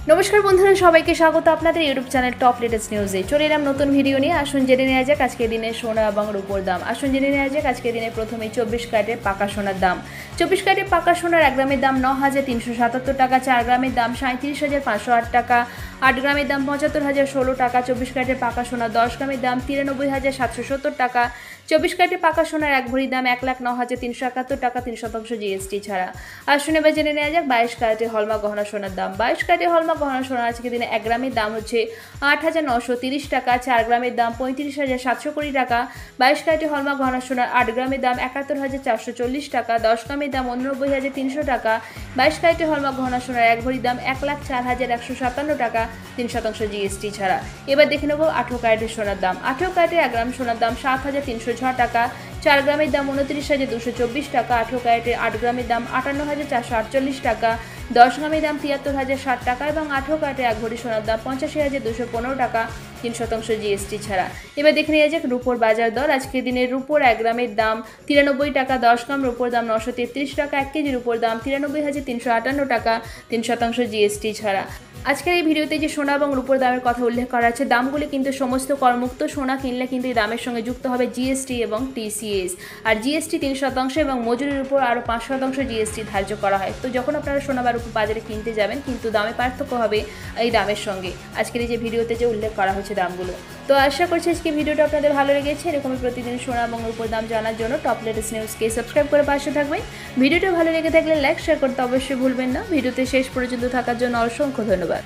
নমস্কার বন্ধুরা, সবাইকে স্বাগত আপনাদের ইউটিউব চ্যানেল টপ লেটেস্ট নিউজে। চলে এলাম নতুন ভিডিও নিয়ে। আসুন জেনে নেওয়া যাক আজকের দিনে সোনা এবং রূপোর দাম। আসুন জেনে নেওয়া যাক আজকের দিনে প্রথমে 24 ক্যারেটের পাকা সোনার দাম। 24 ক্যারেটের পাকা সোনার 1 গ্রামের দাম 9,377 টাকা, 4 গ্রামের দাম 37,508 টাকা, 8 গ্রামের দাম 75,016 টাকা। 24 ক্যারেটের পাকা সোনা 10 গ্রামের দাম 93,770 টাকা। 24 ক্যারেটের পাকা সোনার 1 ভরি দাম 1,09,371 টাকা 3% জিএসটি ছাড়া। আসুন এবার জেনে নেওয়া যাক 22 ক্যারেটের হলমার্ক গহনা সোনার দাম। 22 ক্যারেটের হলমার্ক গহনা সোনা আজকের দিনে 1 গ্রামের দাম হচ্ছে 8,930 টাকা, 4 গ্রামের দাম 35,720 টাকা। 22 ক্যারেটের হলমার্ক গহনা সোনার 8 গ্রামের দাম 71,440 টাকা, 10 গ্রামের দাম 89,300 টাকা। 22 ক্যারেটের হলমার্ক গহনা সোনার 1 ভরি দাম 1,04,157 টাকা 3% জিএসটি ছাড়া। এবার দেখে নেব 18 ক্যারেটের সোনার দাম। 18 ক্যারেটের 1 গ্রাম সোনার দাম 7,306 টাকা, 4 গ্রামের দাম 29,224 টাকা। 18 ক্যারেটের 8 গ্রামের দাম 58,448 টাকা, 10 গ্রামের দাম 73,060 টাকা এবং 18 ক্যারেটের 1 ভরি সোনার দাম 85,215 টাকা 3% জিএসটি ছাড়া। এবার দেখে নেওয়া যাক রূপোর বাজার দর। আজকের দিনে রূপোর 1 গ্রামের দাম 93 টাকা, 10 গ্রাম রূপোর দাম 933 টাকা, 1 কেজি রূপোর দাম 93,358 টাকা 3% জিএসটি ছাড়া। আজকের এই ভিডিওতে যে সোনা এবং রূপোর দামের কথা উল্লেখ করা আছে, দামগুলি কিন্তু সমস্ত করমুক্ত। সোনা কিনলে কিন্তু এই দামের সঙ্গে যুক্ত হবে জিএসটি এবং টিসিএস, আর জিএসটি 3% এবং মজুরির উপর আরও 5% জিএসটি ধার্য করা হয়। তো যখন আপনারা সোনা বা রূপো বাজারে কিনতে যাবেন, কিন্তু দামে পার্থক্য হবে এই দামের সঙ্গে আজকের এই যে ভিডিওতে যে উল্লেখ করা হয়েছে দামগুলো। তো আশা করছি আজকে ভিডিওটা আপনাদের ভালো লেগেছে। এরকমই প্রতিদিন সোনা এবং রূপোর দাম জানার জন্য টপ লেটেস্ট নিউজকে সাবস্ক্রাইব করে পাশে থাকবেন। ভিডিওটা ভালো লেগে থাকলে লাইক শেয়ার করতে অবশ্যই ভুলবেন না। ভিডিওতে শেষ পর্যন্ত থাকার জন্য অসংখ্য ধন্যবাদ।